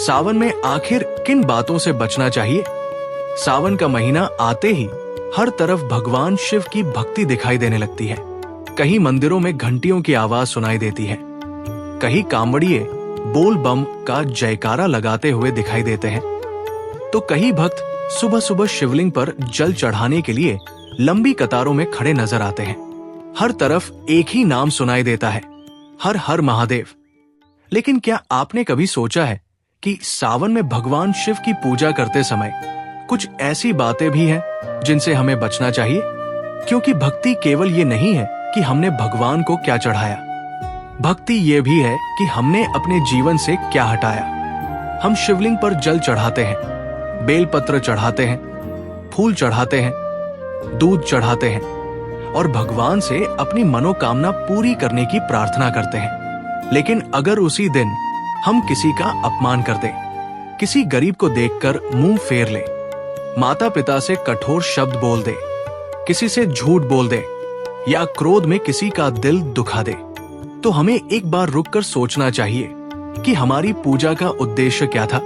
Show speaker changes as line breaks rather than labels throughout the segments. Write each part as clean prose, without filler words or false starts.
सावन में आखिर किन बातों से बचना चाहिए? सावन का महीना आते ही हर तरफ भगवान शिव की भक्ति दिखाई देने लगती है। कहीं मंदिरों में घंटियों की आवाज सुनाई देती है, कहीं कांवड़िए बोल बम का जयकारा लगाते हुए दिखाई देते हैं, तो कई भक्त सुबह सुबह शिवलिंग पर जल चढ़ाने के लिए लंबी कतारों में खड़े नजर आते हैं। हर तरफ एक ही नाम सुनाई देता है, हर हर महादेव। लेकिन क्या आपने कभी सोचा है कि सावन में भगवान शिव की पूजा करते समय कुछ ऐसी बातें भी हैं जिनसे हमें बचना चाहिए? क्योंकि भक्ति केवल ये नहीं है कि हमने भगवान को क्या चढ़ाया, भक्ति ये भी है कि हमने अपने जीवन से क्या हटाया। हम शिवलिंग पर जल चढ़ाते हैं, बेलपत्र चढ़ाते हैं, फूल चढ़ाते हैं, दूध चढ़ाते हैं और भगवान से अपनी मनोकामना पूरी करने की प्रार्थना करते हैं। लेकिन अगर उसी दिन हम किसी का अपमान कर दें, किसी गरीब को देखकर मुंह फेर ले, माता पिता से कठोर शब्द बोल दे, किसी से झूठ बोल दे या क्रोध में किसी का दिल दुखा दे, तो हमें एक बार रुककर सोचना चाहिए कि हमारी पूजा का उद्देश्य क्या था।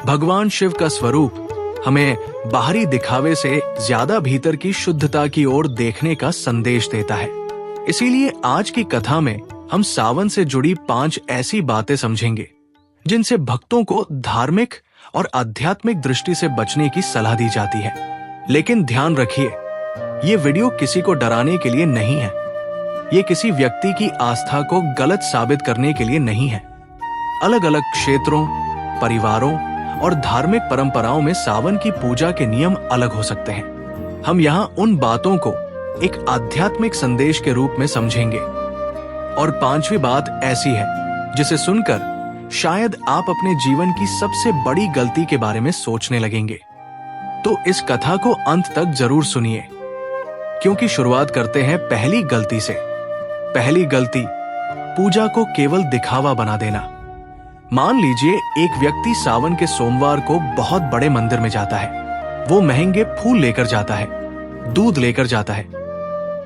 भगवान शिव का स्वरूप हमें बाहरी दिखावे से ज्यादा भीतर की शुद्धता की ओर देखने का संदेश देता है। इसीलिए आज की कथा में हम सावन से जुड़ी 5 ऐसी बातें समझेंगे जिनसे भक्तों को धार्मिक और आध्यात्मिक दृष्टि से बचने की सलाह दी जाती है। लेकिन ध्यान रखिए, ये वीडियो किसी को डराने के लिए नहीं है, ये किसी व्यक्ति की आस्था को गलत साबित करने के लिए नहीं है। अलग अलग क्षेत्रों, परिवारों और धार्मिक परंपराओं में सावन की पूजा के नियम अलग हो सकते हैं। हम यहाँ उन बातों को एक आध्यात्मिक संदेश के रूप में समझेंगे। और 5वीं बात ऐसी है जिसे सुनकर शायद आप अपने जीवन की सबसे बड़ी गलती के बारे में सोचने लगेंगे। तो इस कथा को अंत तक जरूर सुनिए, क्योंकि शुरुआत करते हैं पहली गलती से। पहली गलती, पूजा को केवल दिखावा बना देना। मान लीजिए एक व्यक्ति सावन के सोमवार को बहुत बड़े मंदिर में जाता है। वो महंगे फूल लेकर जाता है, दूध लेकर जाता है,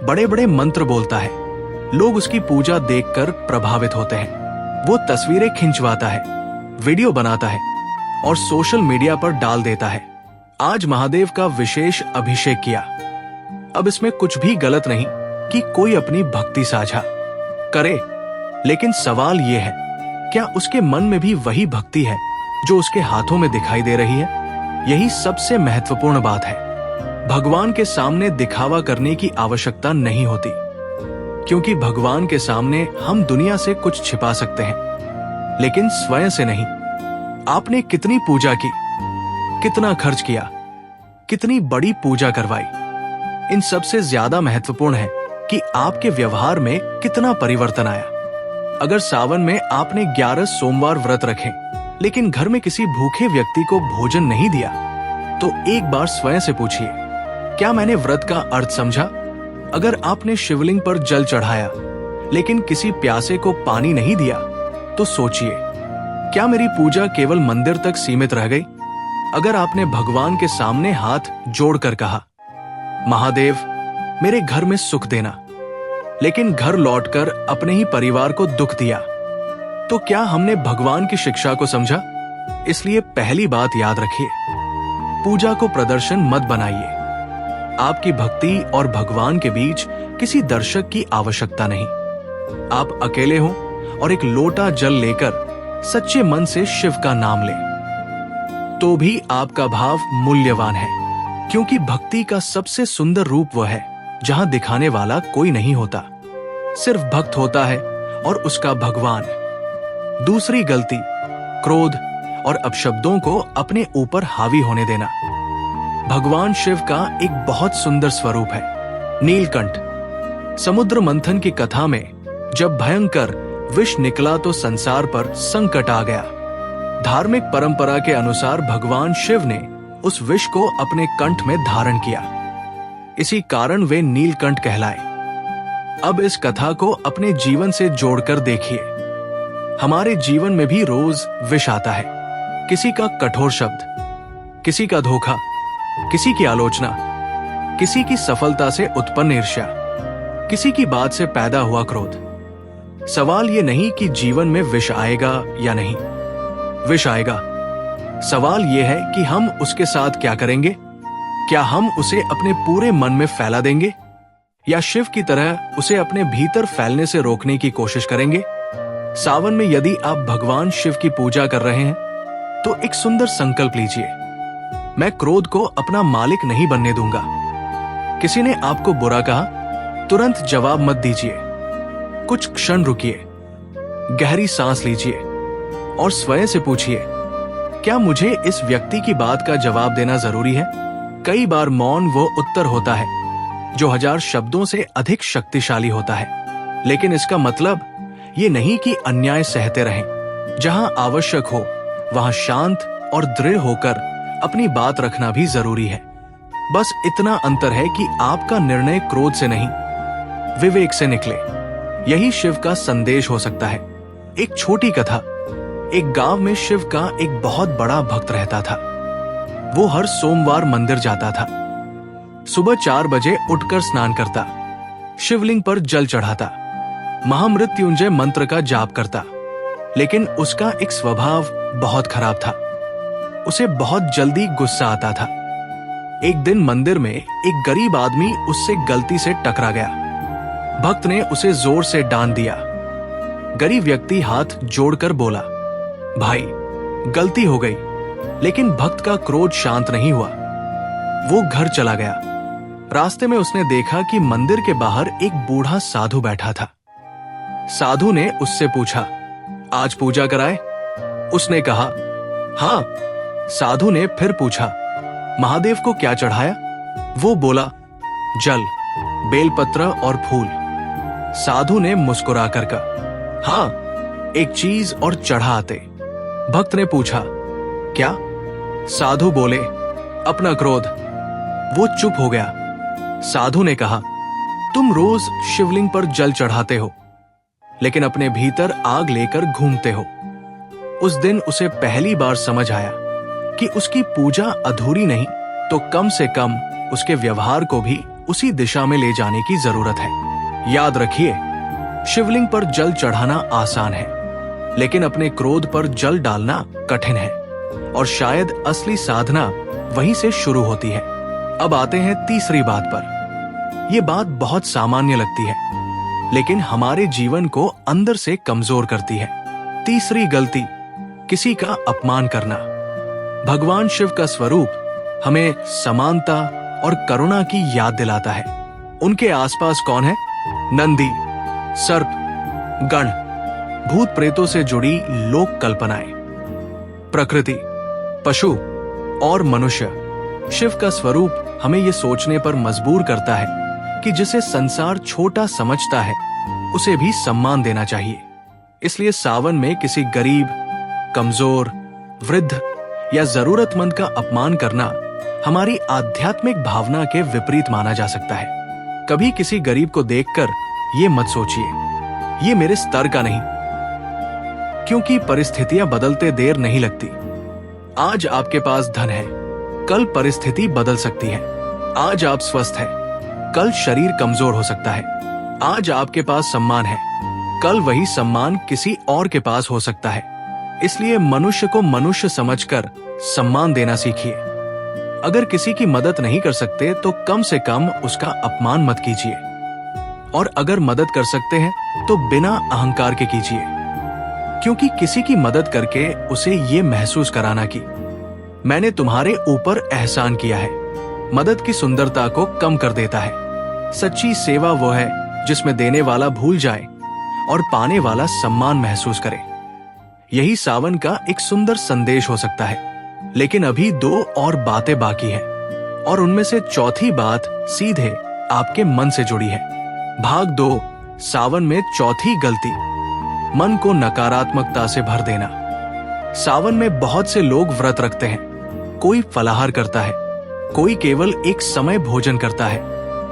बड़े बड़े मंत्र बोलता है। लोग उसकी पूजा देखकर प्रभावित होते हैं। वो तस्वीरें खिंचवाता है, वीडियो बनाता है और सोशल मीडिया पर डाल देता है, आज महादेव का विशेष अभिषेक किया। अब इसमें कुछ भी गलत नहीं कि कोई अपनी भक्ति साझा करे, लेकिन सवाल ये है, क्या उसके मन में भी वही भक्ति है जो उसके हाथों में दिखाई दे रही है? यही सबसे महत्वपूर्ण बात है। भगवान के सामने दिखावा करने की आवश्यकता नहीं होती, क्योंकि भगवान के सामने हम दुनिया से कुछ छिपा सकते हैं, लेकिन स्वयं से नहीं। आपने कितनी पूजा की, कितना खर्च किया, कितनी बड़ी पूजा करवाई, इन सबसे ज्यादा महत्वपूर्ण है कि आपके व्यवहार में कितना परिवर्तन आया। अगर सावन में आपने 11 सोमवार व्रत रखे, लेकिन घर में किसी भूखे व्यक्ति को भोजन नहीं दिया, तो एक बार स्वयं से पूछिए, क्या मैंने व्रत का अर्थ समझा? अगर आपने शिवलिंग पर जल चढ़ाया, लेकिन किसी प्यासे को पानी नहीं दिया, तो सोचिए, क्या मेरी पूजा केवल मंदिर तक सीमित रह गई? अगर आपने भगवान के सामने हाथ जोड़कर कहा, महादेव मेरे घर में सुख देना, लेकिन घर लौटकर अपने ही परिवार को दुख दिया, तो क्या हमने भगवान की शिक्षा को समझा? इसलिए पहली बात याद रखिए, पूजा को प्रदर्शन मत बनाइए। आपकी भक्ति और भगवान के बीच किसी दर्शक की आवश्यकता नहीं। आप अकेले हो और एक लोटा जल लेकर सच्चे मन से शिव का नाम लें, तो भी आपका भाव मूल्यवान है, क्योंकि भक्ति का सबसे सुंदर रूप वह है जहां दिखाने वाला कोई नहीं होता, सिर्फ भक्त होता है और उसका भगवान। दूसरी गलती, क्रोध और अपशब्दों को अपने ऊपर हावी होने देना। भगवान शिव का एक बहुत सुंदर स्वरूप है, नीलकंठ। समुद्र मंथन की कथा में जब भयंकर विष निकला तो संसार पर संकट आ गया। धार्मिक परंपरा के अनुसार भगवान शिव ने उस विष को अपने कंठ में धारण किया, इसी कारण वे नीलकंठ कहलाए। अब इस कथा को अपने जीवन से जोड़कर देखिए। हमारे जीवन में भी रोज विष आता है, किसी का कठोर शब्द, किसी का धोखा, किसी की आलोचना, किसी की सफलता से उत्पन्न ईर्ष्या, किसी की बात से पैदा हुआ क्रोध। सवाल ये नहीं कि जीवन में विष आएगा या नहीं, विष आएगा। सवाल यह है कि हम उसके साथ क्या करेंगे? क्या हम उसे अपने पूरे मन में फैला देंगे या शिव की तरह उसे अपने भीतर फैलने से रोकने की कोशिश करेंगे? सावन में यदि आप भगवान शिव की पूजा कर रहे हैं तो एक सुंदर संकल्प लीजिए। मैं क्रोध को अपना मालिक नहीं बनने दूंगा। किसी ने आपको बुरा कहा, तुरंत जवाब मत दीजिए। कुछ क्षण रुकिए, गहरी सांस लीजिए और स्वयं से पूछिए, क्या मुझे इस व्यक्ति की बात का जवाब देना जरूरी है? कई बार मौन वो उत्तर होता है जो 1000 शब्दों से अधिक शक्तिशाली होता है। लेकिन इसका मतलब ये नहीं कि अन्याय सहते रहें। जहां आवश्यक हो वहां शांत और दृढ़ होकर अपनी बात रखना भी जरूरी है। बस इतना अंतर है कि आपका निर्णय क्रोध से नहीं, विवेक से निकले। यही शिव का संदेश हो सकता है। एक छोटी कथा। एक गांव में शिव का एक बहुत बड़ा भक्त रहता था। वो हर सोमवार मंदिर जाता था। सुबह 4 बजे उठकर स्नान करता, शिवलिंग पर जल चढ़ाता, महामृत्युंजय मंत्र का जाप करता। लेकिन उसका एक स्वभाव बहुत खराब था। उसे बहुत जल्दी गुस्सा आता था। एक दिन मंदिर में एक गरीब आदमी उससे गलती से टकरा गया। भक्त ने उसे जोर से डांट दिया। गरीब व्यक्ति हाथ जोड़कर बोला, भाई गलती हो गई। लेकिन भक्त का क्रोध शांत नहीं हुआ। वो घर चला गया। रास्ते में उसने देखा कि मंदिर के बाहर एक बूढ़ा साधु बैठा था। साधु ने उससे पूछा, आज पूजा कराए? उसने कहा, हाँ। साधु ने फिर पूछा, महादेव को क्या चढ़ाया? वो बोला, जल, बेलपत्र और फूल। साधु ने मुस्कुराकर कहा, हाँ, एक चीज और चढ़ा आते। भक्त ने पूछा, क्या? साधु बोले, अपना क्रोध। वो चुप हो गया। साधु ने कहा, तुम रोज शिवलिंग पर जल चढ़ाते हो, लेकिन अपने भीतर आग लेकर घूमते हो। उस दिन उसे पहली बार समझ आया कि उसकी पूजा अधूरी नहीं तो कम से कम उसके व्यवहार को भी उसी दिशा में ले जाने की जरूरत है। याद रखिए, शिवलिंग पर जल चढ़ाना आसान है, लेकिन अपने क्रोध पर जल डालना कठिन है। और शायद असली साधना वहीं से शुरू होती है। अब आते हैं तीसरी बात पर। यह बात बहुत सामान्य लगती है, लेकिन हमारे जीवन को अंदर से कमजोर करती है। तीसरी गलती, किसी का अपमान करना। भगवान शिव का स्वरूप हमें समानता और करुणा की याद दिलाता है। उनके आसपास कौन है? नंदी, सर्प, गण, भूत प्रेतों से जुड़ी लोक कल्पनाएं, प्रकृति, पशु और मनुष्य। शिव का स्वरूप हमें यह सोचने पर मजबूर करता है कि जिसे संसार छोटा समझता है उसे भी सम्मान देना चाहिए। इसलिए सावन में किसी गरीब, कमजोर, वृद्ध या जरूरतमंद का अपमान करना हमारी आध्यात्मिक भावना के विपरीत माना जा सकता है। कभी किसी गरीब को देखकर ये मत सोचिए, ये मेरे स्तर का नहीं, क्योंकि परिस्थितियां बदलते देर नहीं लगती। आज आपके पास धन है, कल परिस्थिति बदल सकती है। आज आप स्वस्थ हैं, कल शरीर कमजोर हो सकता है। आज आपके पास सम्मान है, कल वही सम्मान किसी और के पास हो सकता है। इसलिए मनुष्य को मनुष्य समझकर सम्मान देना सीखिए। अगर किसी की मदद नहीं कर सकते तो कम से कम उसका अपमान मत कीजिए, और अगर मदद कर सकते हैं तो बिना अहंकार के कीजिए, क्योंकि किसी की मदद करके उसे ये महसूस कराना कि मैंने तुम्हारे ऊपर एहसान किया है, मदद की सुंदरता को कम कर देता है। सच्ची सेवा वो है जिसमें देने वाला भूल जाए और पाने वाला सम्मान महसूस करे। यही सावन का एक सुंदर संदेश हो सकता है। लेकिन अभी 2 और बातें बाकी हैं, और उनमें से चौथी बात सीधे आपके मन से जुड़ी है। भाग 2, सावन में चौथी गलती, मन को नकारात्मकता से भर देना। सावन में बहुत से लोग व्रत रखते हैं। कोई फलाहार करता है, कोई केवल एक समय भोजन करता है,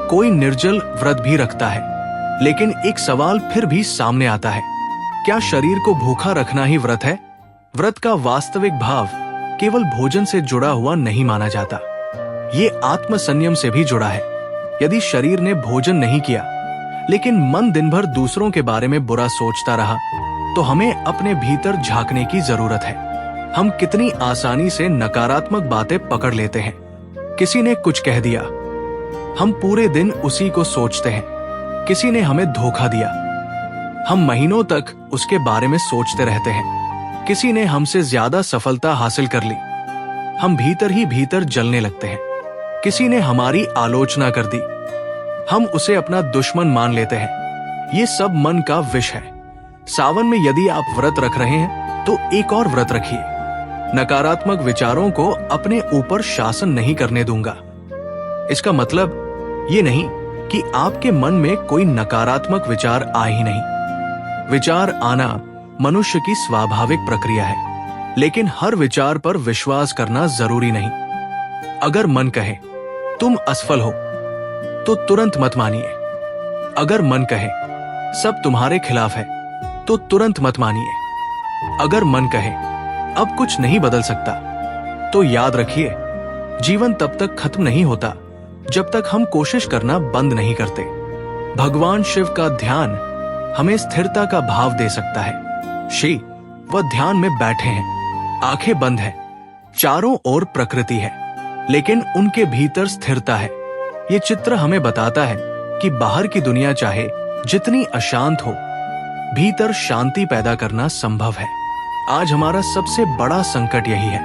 कोई निर्जल व्रत भी रखता है। लेकिन एक सवाल फिर भी सामने आता है, क्या शरीर को भूखा रखना ही व्रत है? व्रत का वास्तविक भाव केवल भोजन से जुड़ा हुआ नहीं माना जाता, ये आत्म संयम से भी जुड़ा है। यदि शरीर ने भोजन नहीं किया लेकिन मन दिन भर दूसरों के बारे में बुरा सोचता रहा, तो हमें अपने भीतर झांकने की जरूरत है। हम कितनी आसानी से नकारात्मक बातें पकड़ लेते हैं। किसी ने कुछ कह दिया, हम पूरे दिन उसी को सोचते हैं। किसी ने हमें धोखा दिया, हम महीनों तक उसके बारे में सोचते रहते हैं। किसी ने हमसे ज्यादा सफलता हासिल कर ली, हम भीतर ही भीतर जलने लगते हैं। किसी ने हमारी आलोचना कर दी, हम उसे अपना दुश्मन मान लेते हैं। ये सब मन का विष है। सावन में यदि आप व्रत रख रहे हैं तो एक और व्रत रखिए। नकारात्मक विचारों को अपने ऊपर शासन नहीं करने दूंगा। इसका मतलब ये नहीं कि आपके मन में कोई नकारात्मक विचार आए ही नहीं। विचार आना मनुष्य की स्वाभाविक प्रक्रिया है, लेकिन हर विचार पर विश्वास करना जरूरी नहीं। अगर मन कहे तुम असफल हो तो तुरंत मत मानिए। अगर मन कहे सब तुम्हारे खिलाफ है तो तुरंत मत मानिए। अगर मन कहे अब कुछ नहीं बदल सकता तो याद रखिए, जीवन तब तक खत्म नहीं होता जब तक हम कोशिश करना बंद नहीं करते। भगवान शिव का ध्यान हमें स्थिरता का भाव दे सकता है। शिव वह ध्यान में बैठे हैं, आंखें बंद हैं, चारों ओर प्रकृति है, लेकिन उनके भीतर स्थिरता है। ये चित्र हमें बताता है कि बाहर की दुनिया चाहे जितनी अशांत हो, भीतर शांति पैदा करना संभव है। आज हमारा सबसे बड़ा संकट यही है,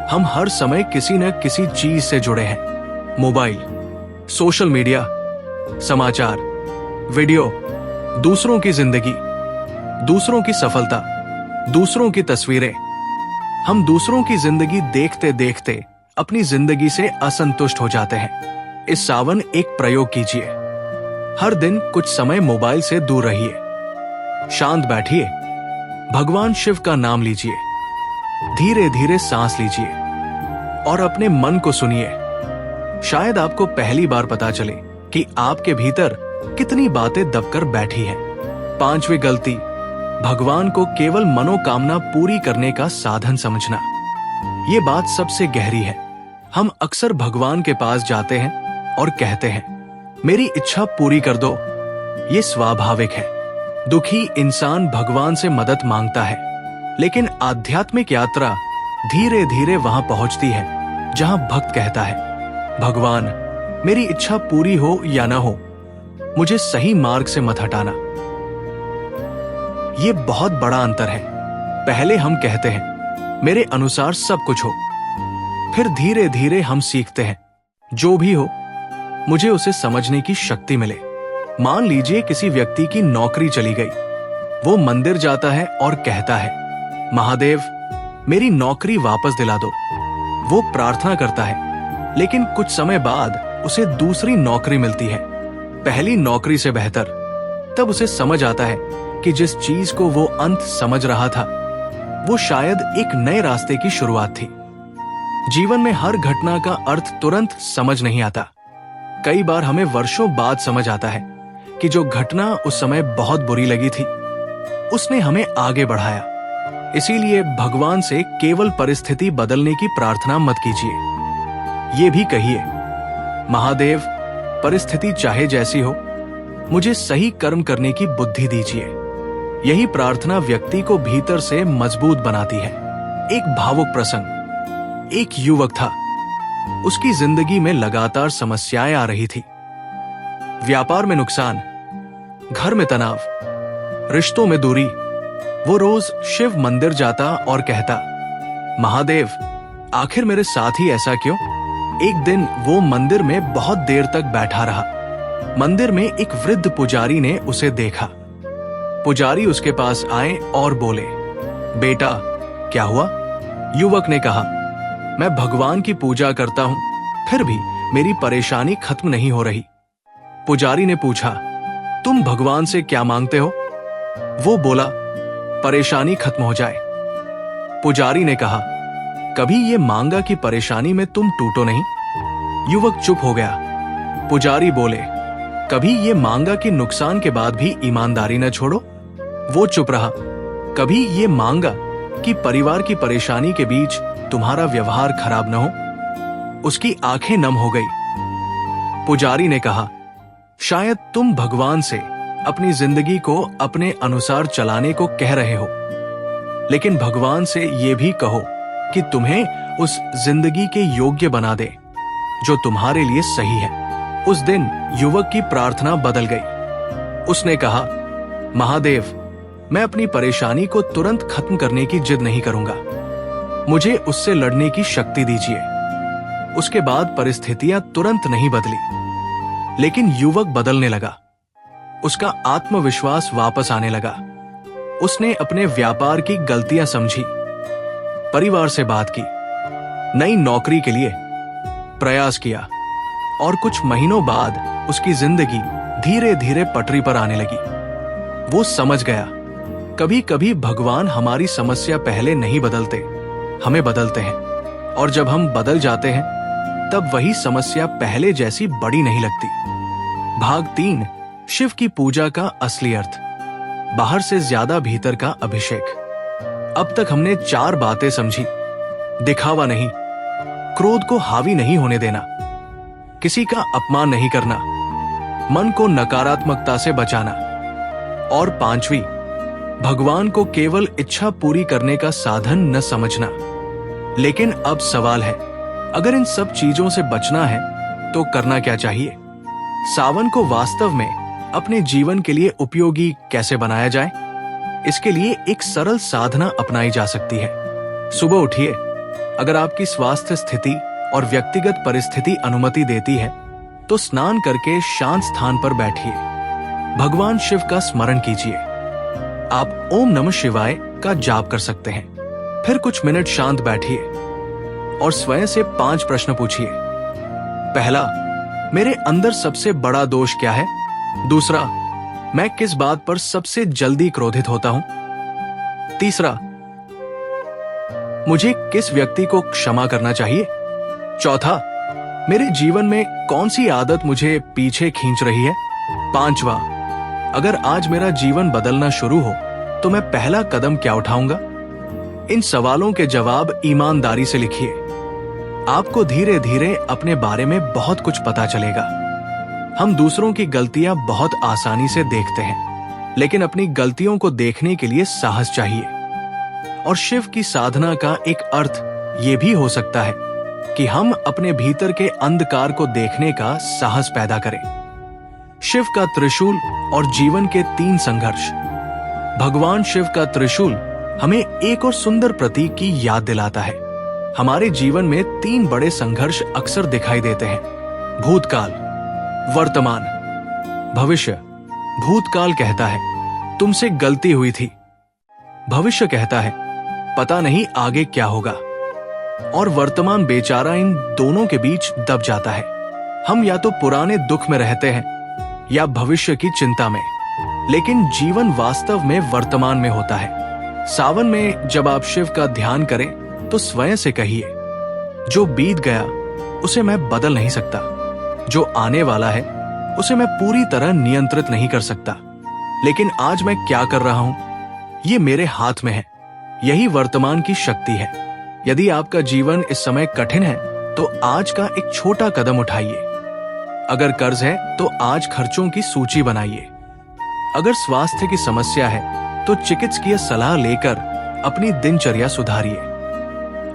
हम हर समय किसी न किसी चीज से जुड़े हैं। मोबाइल, सोशल मीडिया, समाचार, वीडियो, दूसरों की जिंदगी, दूसरों की सफलता, दूसरों की तस्वीरें। हम दूसरों की जिंदगी देखते देखते अपनी जिंदगी से असंतुष्ट हो जाते हैं। इस सावन एक प्रयोग कीजिए। हर दिन कुछ समय मोबाइल से दूर रहिए, शांत बैठिए, भगवान शिव का नाम लीजिए, धीरे धीरे सांस लीजिए और अपने मन को सुनिए। शायद आपको पहली बार पता चले कि आपके भीतर कितनी बातें दबकर बैठी हैं। 5वीं गलती, भगवान को केवल मनोकामना पूरी करने का साधन समझना। ये बात सबसे गहरी है। हम अक्सर भगवान के पास जाते हैं और कहते हैं मेरी इच्छा पूरी कर दो। ये स्वाभाविक है। दुखी इंसान भगवान से मदद मांगता है, लेकिन आध्यात्मिक यात्रा धीरे धीरे वहां पहुंचती है जहां भक्त कहता है भगवान मेरी इच्छा पूरी हो या ना हो, मुझे सही मार्ग से मत हटाना। ये बहुत बड़ा अंतर है। पहले हम कहते हैं मेरे अनुसार सब कुछ हो, फिर धीरे धीरे हम सीखते हैं जो भी हो मुझे उसे समझने की शक्ति मिले। मान लीजिए किसी व्यक्ति की नौकरी चली गई, वो मंदिर जाता है और कहता है महादेव मेरी नौकरी वापस दिला दो। वो प्रार्थना करता है, लेकिन कुछ समय बाद उसे दूसरी नौकरी मिलती है, पहली नौकरी से बेहतर। तब उसे समझ आता है कि जिस चीज को वो अंत समझ रहा था वो शायद एक नए रास्ते की शुरुआत थी। जीवन में हर घटना का अर्थ तुरंत समझ नहीं आता। कई बार हमें वर्षों बाद समझ आता है कि जो घटना उस समय बहुत बुरी लगी थी उसने हमें आगे बढ़ाया। इसीलिए भगवान से केवल परिस्थिति बदलने की प्रार्थना मत कीजिए। ये भी कहिए महादेव परिस्थिति चाहे जैसी हो मुझे सही कर्म करने की बुद्धि दीजिए। यही प्रार्थना व्यक्ति को भीतर से मजबूत बनाती है। एक भावुक प्रसंग, एक युवक था, उसकी जिंदगी में लगातार समस्याएं आ रही थी। व्यापार में नुकसान, घर में तनाव, रिश्तों में दूरी। वो रोज शिव मंदिर जाता और कहता महादेव आखिर मेरे साथ ही ऐसा क्यों। एक दिन वो मंदिर में बहुत देर तक बैठा रहा। मंदिर में एक वृद्ध पुजारी ने उसे देखा। पुजारी उसके पास आए और बोले बेटा क्या हुआ। युवक ने कहा मैं भगवान की पूजा करता हूं, फिर भी मेरी परेशानी खत्म नहीं हो रही। पुजारी ने पूछा तुम भगवान से क्या मांगते हो। वो बोला परेशानी खत्म हो जाए। पुजारी ने कहा कभी ये मांगा कि परेशानी में तुम टूटो नहीं। युवक चुप हो गया। पुजारी बोले कभी ये मांगा कि नुकसान के बाद भी ईमानदारी न छोड़ो। वो चुप रहा। कभी ये मांगा कि परिवार की परेशानी के बीच तुम्हारा व्यवहार खराब न हो। उसकी आंखें नम हो गई। पुजारी ने कहा शायद तुम भगवान से अपनी जिंदगी को अपने अनुसार चलाने को कह रहे हो, लेकिन भगवान से ये भी कहो कि तुम्हें उस जिंदगी के योग्य बना दे जो तुम्हारे लिए सही है। उस दिन युवक की प्रार्थना बदल गई। उसने कहा, महादेव, मैं अपनी परेशानी को तुरंत खत्म करने की जिद नहीं करूंगा, मुझे उससे लड़ने की शक्ति दीजिए। उसके बाद परिस्थितियां तुरंत नहीं बदली, लेकिन युवक बदलने लगा। उसका आत्मविश्वास वापस आने लगा। उसने अपने व्यापार की गलतियां समझी, परिवार से बात की, नई नौकरी के लिए प्रयास किया और कुछ महीनों बाद उसकी जिंदगी धीरे धीरे पटरी पर आने लगी। वो समझ गया, कभी कभी भगवान हमारी समस्या पहले नहीं बदलते, हमें बदलते हैं, और जब हम बदल जाते हैं तब वही समस्या पहले जैसी बड़ी नहीं लगती। भाग 3, शिव की पूजा का असली अर्थ, बाहर से ज्यादा भीतर का अभिषेक। अब तक हमने 4 बातें समझी। दिखावा नहीं, क्रोध को हावी नहीं होने देना, किसी का अपमान नहीं करना, मन को नकारात्मकता से बचाना, और 5वीं, भगवान को केवल इच्छा पूरी करने का साधन न समझना। लेकिन अब सवाल है, अगर इन सब चीजों से बचना है तो करना क्या चाहिए? सावन को वास्तव में अपने जीवन के लिए उपयोगी कैसे बनाया जाए? इसके लिए एक सरल साधना अपनाई जा सकती है। सुबह उठिए, अगर आपकी स्वास्थ्य स्थिति और व्यक्तिगत परिस्थिति अनुमति देती है तो स्नान करके शांत स्थान पर बैठिए। भगवान शिव का स्मरण कीजिए। आप ओम नमः शिवाय का जाप कर सकते हैं। फिर कुछ मिनट शांत बैठिए और स्वयं से 5 प्रश्न पूछिए। पहला, मेरे अंदर सबसे बड़ा दोष क्या है? दूसरा, मैं किस बात पर सबसे जल्दी क्रोधित होता हूं? तीसरा, मुझे किस व्यक्ति को क्षमा करना चाहिए? चौथा, मेरे जीवन में कौन सी आदत मुझे पीछे खींच रही है? 5वां, अगर आज मेरा जीवन बदलना शुरू हो तो मैं पहला कदम क्या उठाऊंगा? इन सवालों के जवाब ईमानदारी से लिखिए। आपको धीरे धीरे अपने बारे में बहुत कुछ पता चलेगा। हम दूसरों की गलतियां बहुत आसानी से देखते हैं, लेकिन अपनी गलतियों को देखने के लिए साहस चाहिए। और शिव की साधना का एक अर्थ ये भी हो सकता है कि हम अपने भीतर के अंधकार को देखने का साहस पैदा करें। शिव का त्रिशूल और जीवन के 3 संघर्ष। भगवान शिव का त्रिशूल हमें एक और सुंदर प्रतीक की याद दिलाता है। हमारे जीवन में 3 बड़े संघर्ष अक्सर दिखाई देते हैं: भूतकाल, वर्तमान, भविष्य। भूतकाल कहता है तुमसे गलती हुई थी। भविष्य कहता है पता नहीं आगे क्या होगा। और वर्तमान बेचारा इन दोनों के बीच दब जाता है। हम या तो पुराने दुख में रहते हैं या भविष्य की चिंता में, लेकिन जीवन वास्तव में वर्तमान में होता है। सावन में जब आप शिव का ध्यान करें तो स्वयं से कहिए, जो बीत गया उसे मैं बदल नहीं सकता, जो आने वाला है उसे मैं पूरी तरह नियंत्रित नहीं कर सकता, लेकिन आज मैं क्या कर रहा हूं ये मेरे हाथ में है। यही वर्तमान की शक्ति है। यदि आपका जीवन इस समय कठिन है तो आज का एक छोटा कदम उठाइए। अगर कर्ज है तो आज खर्चों की सूची बनाइए। अगर स्वास्थ्य की समस्या है तो चिकित्सकीय सलाह लेकर अपनी दिनचर्या सुधारिए।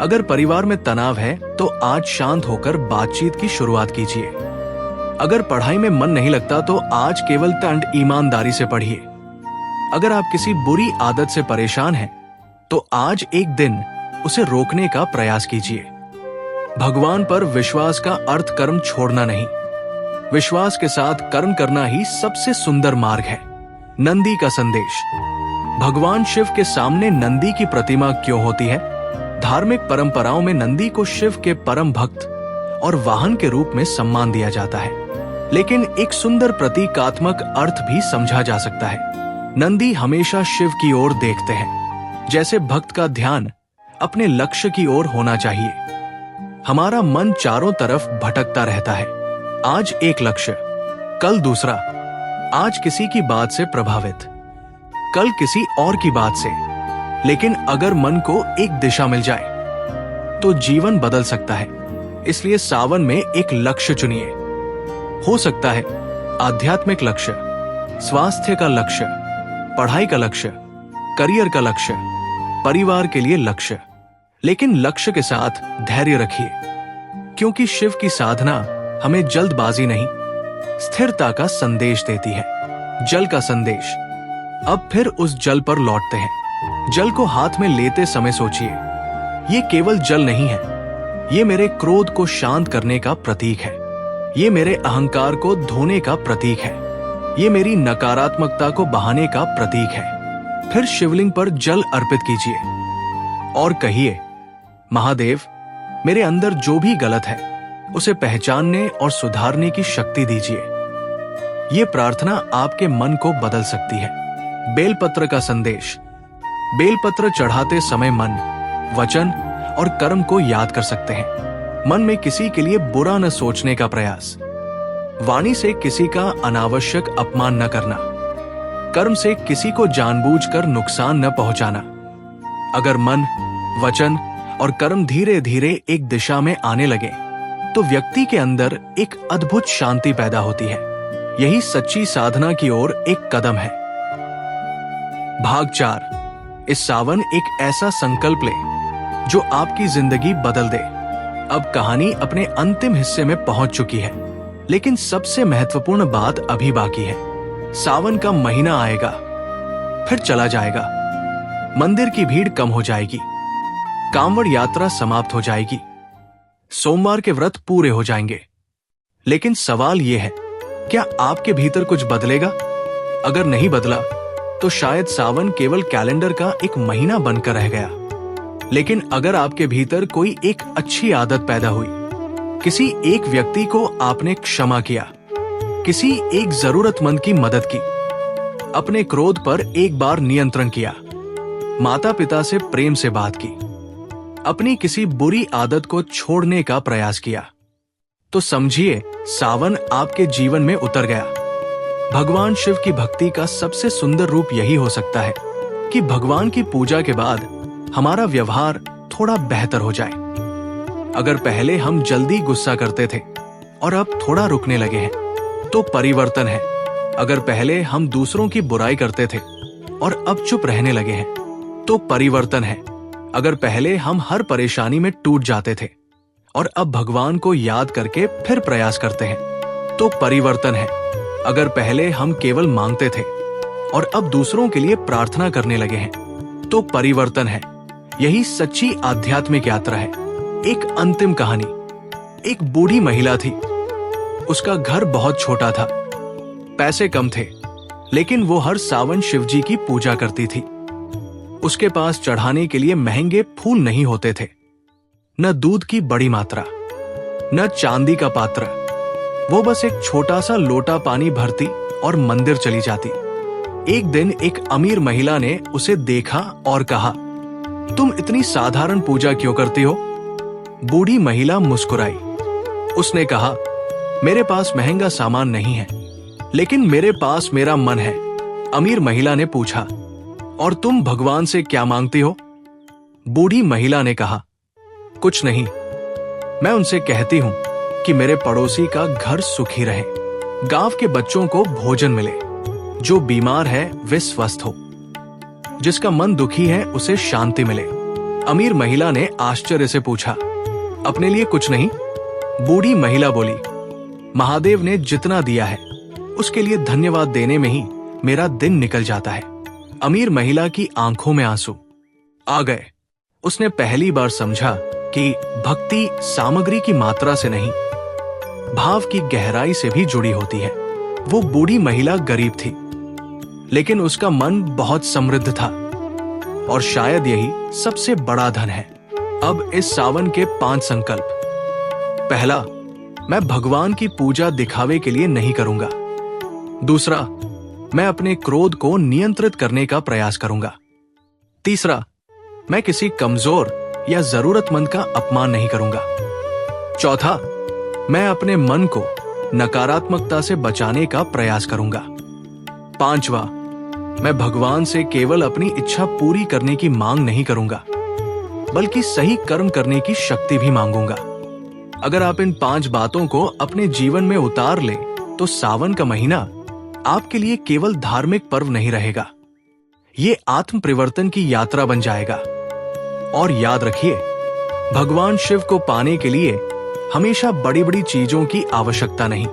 अगर परिवार में तनाव है तो आज शांत होकर बातचीत की शुरुआत कीजिए। अगर पढ़ाई में मन नहीं लगता तो आज केवल तंड ईमानदारी से पढ़िए। अगर आप किसी बुरी आदत से परेशान हैं तो आज एक दिन उसे रोकने का प्रयास कीजिए। भगवान पर विश्वास का अर्थ कर्म छोड़ना नहीं, विश्वास के साथ कर्म करना ही सबसे सुंदर मार्ग है। नंदी का संदेश। भगवान शिव के सामने नंदी की प्रतिमा क्यों होती है? धार्मिक परंपराओं में नंदी को शिव के परम भक्त और वाहन के रूप में सम्मान दिया जाता है, लेकिन एक सुंदर प्रतीकात्मक अर्थ भी समझा जा सकता है। नंदी हमेशा शिव की ओर देखते हैं, जैसे भक्त का ध्यान अपने लक्ष्य की ओर होना चाहिए। हमारा मन चारों तरफ भटकता रहता है। आज एक लक्ष्य, कल दूसरा, आज किसी की बात से प्रभावित, कल किसी और की बात से। लेकिन अगर मन को एक दिशा मिल जाए तो जीवन बदल सकता है। इसलिए सावन में एक लक्ष्य चुनिए। हो सकता है आध्यात्मिक लक्ष्य, स्वास्थ्य का लक्ष्य, पढ़ाई का लक्ष्य, करियर का लक्ष्य, परिवार के लिए लक्ष्य। लेकिन लक्ष्य के साथ धैर्य रखिए, क्योंकि शिव की साधना हमें जल्दबाजी नहीं, स्थिरता का संदेश देती है। जल का संदेश। अब फिर उस जल पर लौटते हैं। जल को हाथ में लेते समय सोचिए, ये केवल जल नहीं है, ये मेरे क्रोध को शांत करने का प्रतीक है, ये मेरे अहंकार को धोने का प्रतीक है, ये मेरी नकारात्मकता को बहाने का प्रतीक है। फिर शिवलिंग पर जल अर्पित कीजिए और कहिए, महादेव, मेरे अंदर जो भी गलत है उसे पहचानने और सुधारने की शक्ति दीजिए। ये प्रार्थना आपके मन को बदल सकती है। बेलपत्र का संदेश। बेलपत्र चढ़ाते समय मन, वचन और कर्म को याद कर सकते हैं। मन में किसी के लिए बुरा न सोचने का प्रयास, वाणी से किसी का अनावश्यक अपमान न करना, कर्म से किसी को जानबूझकर नुकसान न पहुंचाना। अगर मन, वचन और कर्म धीरे धीरे एक दिशा में आने लगे तो व्यक्ति के अंदर एक अद्भुत शांति पैदा होती है। यही सच्ची साधना की ओर एक कदम है। भाग 4। इस सावन एक ऐसा संकल्प ले जो आपकी जिंदगी बदल दे। अब कहानी अपने अंतिम हिस्से में पहुंच चुकी है, लेकिन सबसे महत्वपूर्ण बात अभी बाकी है। सावन का महीना आएगा, फिर चला जाएगा। मंदिर की भीड़ कम हो जाएगी, कांवड़ यात्रा समाप्त हो जाएगी, सोमवार के व्रत पूरे हो जाएंगे। लेकिन सवाल यह है, क्या आपके भीतर कुछ बदलेगा? अगर नहीं बदला तो शायद सावन केवल कैलेंडर का एक महीना बनकर रह गया। लेकिन अगर आपके भीतर कोई एक अच्छी आदत पैदा हुई, किसी एक व्यक्ति को आपने क्षमा किया, किसी एक जरूरतमंद की मदद की, अपने क्रोध पर एक बार नियंत्रण किया, माता पिता से प्रेम से बात की, अपनी किसी बुरी आदत को छोड़ने का प्रयास किया, तो समझिए सावन आपके जीवन में उतर गया। भगवान शिव की भक्ति का सबसे सुंदर रूप यही हो सकता है कि भगवान की पूजा के बाद हमारा व्यवहार थोड़ा बेहतर हो जाए। अगर पहले हम जल्दी गुस्सा करते थे और अब थोड़ा रुकने लगे हैं, तो परिवर्तन है। अगर पहले हम दूसरों की बुराई करते थे और अब चुप रहने लगे हैं, तो परिवर्तन है। अगर पहले हम हर परेशानी में टूट जाते थे और अब भगवान को याद करके फिर प्रयास करते हैं, तो परिवर्तन है। अगर पहले हम केवल मांगते थे और अब दूसरों के लिए प्रार्थना करने लगे हैं, तो परिवर्तन है। यही सच्ची आध्यात्मिक यात्रा है। एक अंतिम कहानी। एक बूढ़ी महिला थी। उसका घर बहुत छोटा था, पैसे कम थे, लेकिन वो हर सावन शिव जी की पूजा करती थी। उसके पास चढ़ाने के लिए महंगे फूल नहीं होते थे, न दूध की बड़ी मात्रा, न चांदी का पात्र। वो बस एक छोटा सा लोटा पानी भरती और मंदिर चली जाती। एक दिन एक अमीर महिला ने उसे देखा और कहा, तुम इतनी साधारण पूजा क्यों करती हो? बूढ़ी महिला मुस्कुराई। उसने कहा, मेरे पास महंगा सामान नहीं है, लेकिन मेरे पास मेरा मन है। अमीर महिला ने पूछा, और तुम भगवान से क्या मांगती हो? बूढ़ी महिला ने कहा, कुछ नहीं, मैं उनसे कहती हूं कि मेरे पड़ोसी का घर सुखी रहे, गांव के बच्चों को भोजन मिले, जो बीमार है वे स्वस्थ हो, जिसका मन दुखी है उसे शांति मिले। अमीर महिला ने आश्चर्य से पूछा, अपने लिए कुछ नहीं? बूढ़ी महिला बोली, महादेव ने जितना दिया है उसके लिए धन्यवाद देने में ही मेरा दिन निकल जाता है। अमीर महिला की आंखों में आंसू आ गए। उसने पहली बार समझा कि भक्ति सामग्री की मात्रा से नहीं, भाव की गहराई से भी जुड़ी होती है। वो बूढ़ी महिला गरीब थी, लेकिन उसका मन बहुत समृद्ध था, और शायद यही सबसे बड़ा धन है। अब इस सावन के 5 संकल्प। पहला, मैं भगवान की पूजा दिखावे के लिए नहीं करूंगा। दूसरा, मैं अपने क्रोध को नियंत्रित करने का प्रयास करूंगा। तीसरा, मैं किसी कमजोर या जरूरतमंद का अपमान नहीं करूंगा। चौथा, मैं अपने मन को नकारात्मकता से बचाने का प्रयास करूंगा। 5वां, मैं भगवान से केवल अपनी इच्छा पूरी करने की मांग नहीं करूंगा, बल्कि सही कर्म करने की शक्ति भी मांगूंगा। अगर आप इन 5 बातों को अपने जीवन में उतार लें, तो सावन का महीना आपके लिए केवल धार्मिक पर्व नहीं रहेगा, ये आत्म परिवर्तन की यात्रा बन जाएगा। और याद रखिए, भगवान शिव को पाने के लिए हमेशा बड़ी बड़ी चीजों की आवश्यकता नहीं।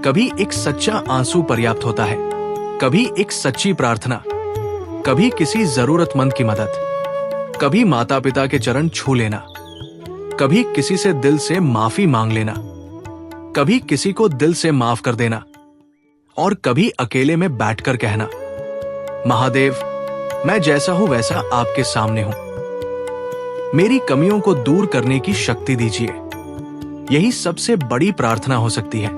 कभी एक सच्चा आंसू पर्याप्त होता है, कभी एक सच्ची प्रार्थना, कभी किसी जरूरतमंद की मदद, कभी माता पिता के चरण छू लेना, कभी किसी से दिल से माफी मांग लेना, कभी किसी को दिल से माफ कर देना, और कभी अकेले में बैठकर कहना, महादेव, मैं जैसा हूं वैसा आपके सामने हूं, मेरी कमियों को दूर करने की शक्ति दीजिए। यही सबसे बड़ी प्रार्थना हो सकती है।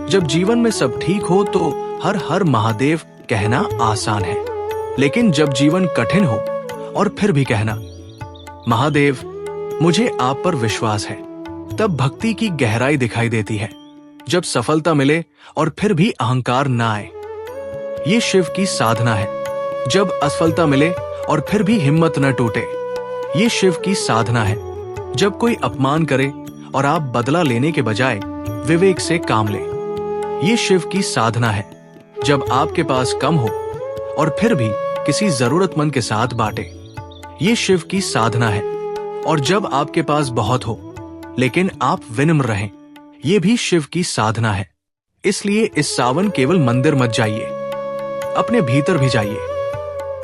जब जीवन में सब ठीक हो तो हर हर महादेव कहना आसान है, लेकिन जब जीवन कठिन हो और फिर भी कहना, महादेव, मुझे आप पर विश्वास है, तब भक्ति की गहराई दिखाई देती है। जब सफलता मिले और फिर भी अहंकार ना आए, ये शिव की साधना है। जब असफलता मिले और फिर भी हिम्मत न टूटे, ये शिव की साधना है। जब कोई अपमान करे और आप बदला लेने के बजाय विवेक से काम ले, ये शिव की साधना है। जब आपके पास कम हो और फिर भी किसी जरूरतमंद के साथ बांटे, ये शिव की साधना है। और जब आपके पास बहुत हो लेकिन आप विनम्र रहें, ये भी शिव की साधना है। इसलिए इस सावन केवल मंदिर मत जाइए, अपने भीतर भी जाइए।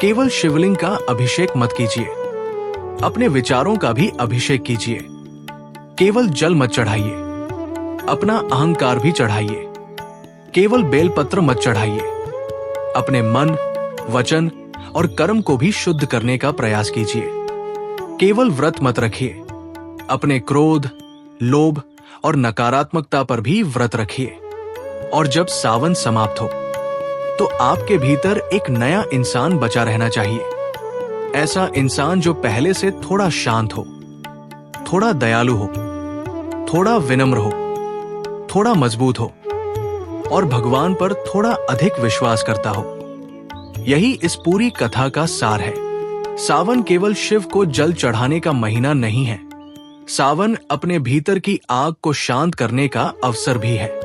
केवल शिवलिंग का अभिषेक मत कीजिए, अपने विचारों का भी अभिषेक कीजिए। केवल जल मत चढ़ाइए, अपना अहंकार भी चढ़ाइए। केवल बेलपत्र मत चढ़ाइए, अपने मन, वचन और कर्म को भी शुद्ध करने का प्रयास कीजिए। केवल व्रत मत रखिए, अपने क्रोध, लोभ और नकारात्मकता पर भी व्रत रखिए। और जब सावन समाप्त हो तो आपके भीतर एक नया इंसान बचा रहना चाहिए। ऐसा इंसान जो पहले से थोड़ा शांत हो, थोड़ा दयालु हो, थोड़ा विनम्र हो, थोड़ा मजबूत हो और भगवान पर थोड़ा अधिक विश्वास करता हो। यही इस पूरी कथा का सार है। सावन केवल शिव को जल चढ़ाने का महीना नहीं है, सावन अपने भीतर की आग को शांत करने का अवसर भी है।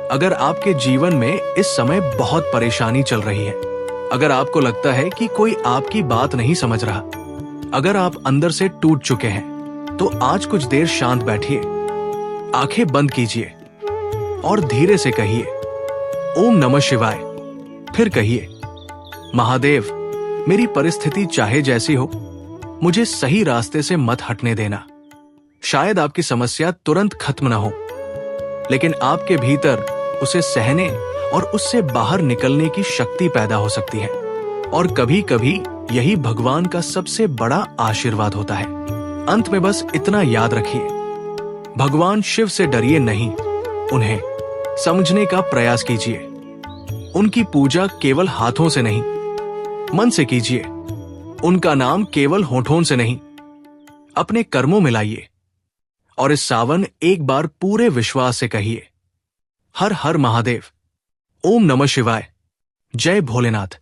अगर आपके जीवन में इस समय बहुत परेशानी चल रही है, अगर आपको लगता है कि कोई आपकी बात नहीं समझ रहा, अगर आप अंदर से टूट चुके हैं, तो आज कुछ देर शांत बैठिए, आंखें बंद कीजिए और धीरे से कहिए, ओम नमः शिवाय। फिर कहिए, महादेव, मेरी परिस्थिति चाहे जैसी हो, मुझे सही रास्ते से मत हटने देना। शायद आपकी समस्या तुरंत खत्म ना हो, लेकिन आपके भीतर उसे सहने और उससे बाहर निकलने की शक्ति पैदा हो सकती है। और कभी कभी यही भगवान का सबसे बड़ा आशीर्वाद होता है। अंत में बस इतना याद रखिए, भगवान शिव से डरिए नहीं, उन्हें समझने का प्रयास कीजिए। उनकी पूजा केवल हाथों से नहीं, मन से कीजिए। उनका नाम केवल होठों से नहीं, अपने कर्मों में लाइए। और इस सावन एक बार पूरे विश्वास से कहिए, हर हर महादेव, ओम नमः शिवाय, जय भोलेनाथ।